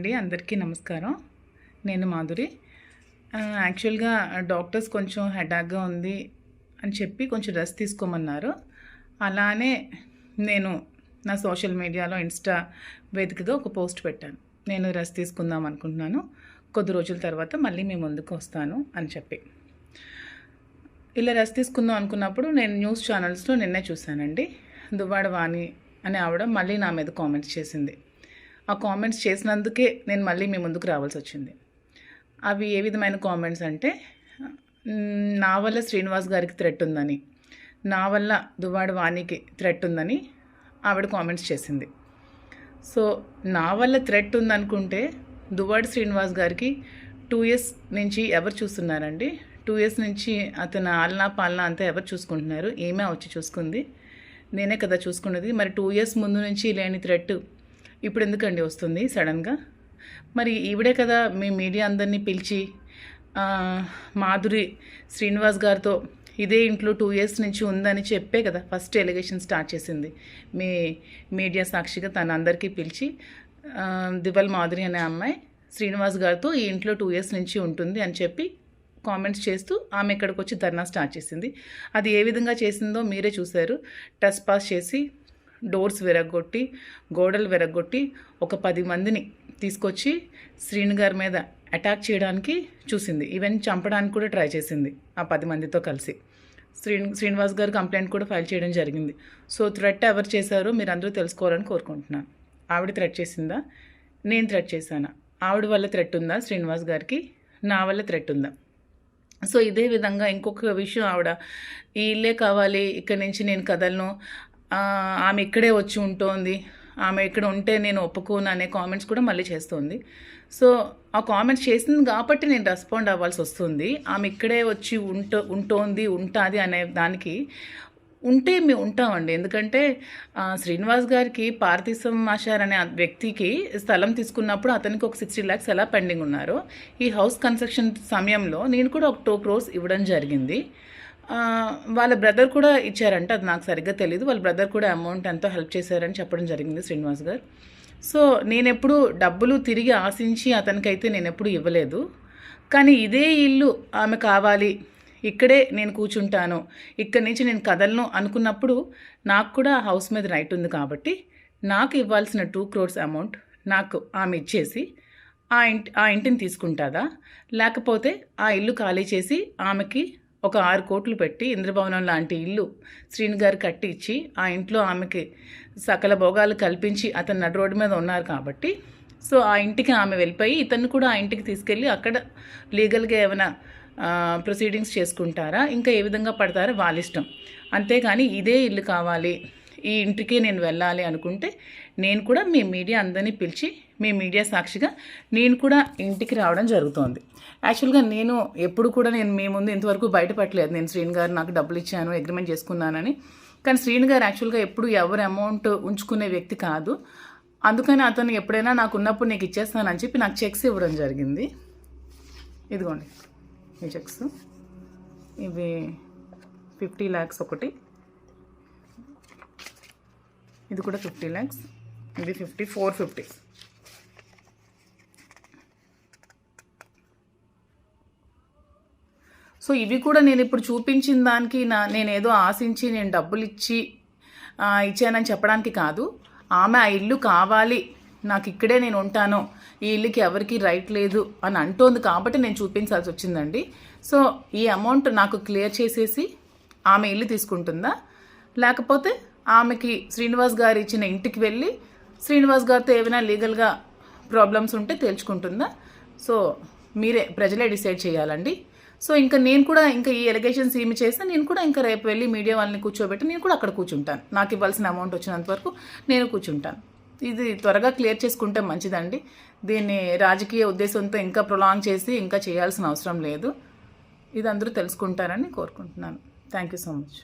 అండి, అందరికీ నమస్కారం. నేను మాధురి. యాక్చువల్గా డాక్టర్స్ కొంచెం హెడేక్గా ఉంది అని చెప్పి కొంచెం రెస్ట్ తీసుకోమన్నారు. అలానే నేను నా సోషల్ మీడియాలో ఇన్స్టా వేదికగా ఒక పోస్ట్ పెట్టాను. నేను రెస్ట్ తీసుకుందాం అనుకుంటున్నాను, కొద్ది రోజుల తర్వాత మళ్ళీ మీ ముందుకు వస్తాను అని చెప్పి. ఇలా రెస్ట్ తీసుకుందాం అనుకున్నప్పుడు నేను న్యూస్ ఛానల్స్లో నిన్నే చూశానండి. దువ్వాడ వాణి అనే ఆవిడ మళ్ళీ నా మీద కామెంట్స్ చేసింది. ఆ కామెంట్స్ చేసినందుకే నేను మళ్ళీ మీ ముందుకు రావాల్సి వచ్చింది. అవి ఏ విధమైన కామెంట్స్ అంటే, నా వల్ల శ్రీనివాస్ గారికి థ్రెట్ ఉందని, నా వల్ల దువ్వాడ వాణికి థ్రెట్ ఉందని ఆవిడ కామెంట్స్ చేసింది. సో నా వల్ల థ్రెట్ ఉందనుకుంటే దువ్వాడ శ్రీనివాస్ గారికి 2 years నుంచి ఎవరు చూస్తున్నారండి? 2 years నుంచి అతను ఆలనా పాలనా అంతా ఎవరు చూసుకుంటున్నారు? ఏమే వచ్చి చూసుకుంది? నేనే కదా చూసుకున్నది. మరి 2 years ముందు నుంచి లేని థ్రెట్ ఇప్పుడు ఎందుకండి వస్తుంది సడన్గా? మరి ఈవిడే కదా మీ మీడియా అందరినీ పిలిచి మాధురి శ్రీనివాస్ గారితో ఇదే ఇంట్లో 2 years నుంచి ఉందని చెప్పే కదా ఫస్ట్ ఎలిగేషన్ స్టార్ట్ చేసింది. మీ మీడియా సాక్షిగా తను అందరికీ పిలిచి దివల్ మాధురి అనే అమ్మాయి శ్రీనివాస్ గారితో ఈ ఇంట్లో 2 years నుంచి ఉంటుంది అని చెప్పి కామెంట్స్ చేస్తూ ఆమె ఇక్కడికి వచ్చి ధర్నా స్టార్ట్ చేసింది. అది ఏ విధంగా చేసిందో మీరే చూశారు. టచ్ పాస్ చేసి, డోర్స్ విరగొట్టి, గోడలు విరగొట్టి ఒక 10 మందిని తీసుకొచ్చి శ్రీను గారి మీద అటాక్ చేయడానికి చూసింది. ఈవెన్ చంపడానికి కూడా ట్రై చేసింది ఆ 10 మందితో కలిసి. శ్రీనివాస్ గారు కంప్లైంట్ కూడా ఫైల్ చేయడం జరిగింది. సో థ్రెట్ ఎవరు చేశారో మీరు అందరూ తెలుసుకోవాలని కోరుకుంటున్నాను. ఆవిడ థ్రెట్ చేసిందా? నేను థ్రెట్ చేశానా? ఆవిడ వల్ల థ్రెట్ ఉందా శ్రీనివాస్ గారికి? నా వల్ల థ్రెట్ ఉందా? సో ఇదే విధంగా ఇంకొక విషయం, ఆవిడ ఈ ఇల్లే కావాలి, ఇక్కడి నుంచి నేను కదలను, ఆమె ఇక్కడే వచ్చి ఉంటుంది, ఆమె ఇక్కడ ఉంటే నేను ఒప్పుకోను అనే కామెంట్స్ కూడా మళ్ళీ చేస్తుంది. సో ఆ కామెంట్స్ చేసింది కాబట్టి నేను రెస్పాండ్ అవ్వాల్సి వస్తుంది. ఆమె ఇక్కడే వచ్చి ఉంటుంది అనే దానికి ఉంటే మేము ఉంటామండి. ఎందుకంటే శ్రీనివాస్ గారికి పార్థిసం ఆచార్ అనే వ్యక్తికి స్థలం తీసుకున్నప్పుడు అతనికి ఒక 60 lakhs ఎలా పెండింగ్ ఉన్నారో, ఈ హౌస్ కన్స్ట్రక్షన్ సమయంలో నేను కూడా ఒక 2 crores ఇవ్వడం జరిగింది. వాళ్ళ బ్రదర్ కూడా ఇచ్చారంట, అది నాకు సరిగ్గా తెలీదు. వాళ్ళ బ్రదర్ కూడా అమౌంట్ ఎంతో హెల్ప్ చేశారని చెప్పడం జరిగింది శ్రీనివాస్ గారు. సో నేనెప్పుడు డబ్బులు తిరిగి ఆశించి అతనికైతే నేను ఎప్పుడు ఇవ్వలేదు. కానీ ఇదే ఇల్లు ఆమె కావాలి, ఇక్కడే నేను కూర్చుంటాను, ఇక్కడి నుంచి నేను కదలను అనుకున్నప్పుడు నాకు కూడా హౌస్ మీద రైట్ ఉంది. కాబట్టి నాకు ఇవ్వాల్సిన 2 crores అమౌంట్ నాకు ఆమె ఇచ్చేసి ఆ ఇంటిని తీసుకుంటుందా, లేకపోతే ఆ ఇల్లు ఖాళీ చేసి ఆమెకి ఒక 6 కోట్లు పెట్టి ఇంద్రభవనం లాంటి ఇల్లు శ్రీను గారు కట్టి ఇచ్చి ఆ ఇంట్లో ఆమెకి సకల భోగాలు కల్పించి అతను నడు రోడ్డు మీద ఉన్నారు కాబట్టి, సో ఆ ఇంటికి ఆమె వెళ్ళిపోయి ఇతన్ని కూడా ఆ ఇంటికి తీసుకెళ్ళి అక్కడ లీగల్గా ఏమైనా ప్రొసీడింగ్స్ చేసుకుంటారా, ఇంకా ఏ విధంగా పడతారో వాళ్ళ ఇష్టం. అంతేగాని ఇదే ఇల్లు కావాలి, ఈ ఇంటికి నేను వెళ్ళాలి అనుకుంటే నేను కూడా మీ మీడియా అందరినీ పిలిచి మీ మీడియా సాక్షిగా నేను కూడా ఇంటికి రావడం జరుగుతోంది. యాక్చువల్గా నేను ఎప్పుడు కూడా నేను మీ ముందు ఇంతవరకు బయటపడలేదు నేను శ్రీను గారు నాకు డబ్బులు ఇచ్చాను, అగ్రిమెంట్ చేసుకున్నానని. కానీ శ్రీను గారు యాక్చువల్గా ఎప్పుడు ఎవరు అమౌంట్ ఉంచుకునే వ్యక్తి కాదు. అందుకని అతను ఎప్పుడైనా నాకు ఉన్నప్పుడు నీకు ఇచ్చేస్తానని చెప్పి నాకు చెక్స్ ఇవ్వడం జరిగింది. ఇదిగోండి ఈ చెక్స్, ఇవి 50 lakhs ఒకటి, ఇది కూడా 50 lakhs, ఇది 450. సో ఇవి కూడా నేను ఇప్పుడు చూపించిన దానికి నేనేదో ఆశించి నేను డబ్బులు ఇచ్చానని చెప్పడానికి కాదు. ఆమె ఆ ఇల్లు కావాలి, నాకు ఇక్కడే నేను ఉంటాను, ఈ ఇల్లుకి ఎవరికి రైట్ లేదు అని అంటోంది కాబట్టి నేను చూపించాల్సి వచ్చిందండి. సో ఈ అమౌంట్ నాకు క్లియర్ చేసేసి ఆమె ఇల్లు తీసుకుంటుందా, లేకపోతే ఆమెకి శ్రీనివాస్ గారు ఇచ్చిన ఇంటికి వెళ్ళి శ్రీనివాస్ గారితో ఏమైనా లీగల్గా ప్రాబ్లమ్స్ ఉంటే తేల్చుకుంటుందా? సో మీరే ప్రజలే డిసైడ్ చేయాలండి. సో ఇంకా నేను కూడా ఇంకా ఈ ఎలిగేషన్స్ ఏమి చేస్తే నేను కూడా ఇంకా రేపు వెళ్ళి మీడియా వాళ్ళని కూర్చోబెట్టి నేను కూడా అక్కడ కూర్చుంటాను. నాకు ఇవ్వాల్సిన అమౌంట్ వచ్చినంత వరకు నేను కూర్చుంటాను. ఇది త్వరగా క్లియర్ చేసుకుంటే మంచిదండి. దీన్ని రాజకీయ ఉద్దేశంతో ఇంకా ప్రొలాంగ్ చేసి ఇంకా చేయాల్సిన అవసరం లేదు. ఇది అందరూ తెలుసుకుంటారని కోరుకుంటున్నాను. Thank you so much.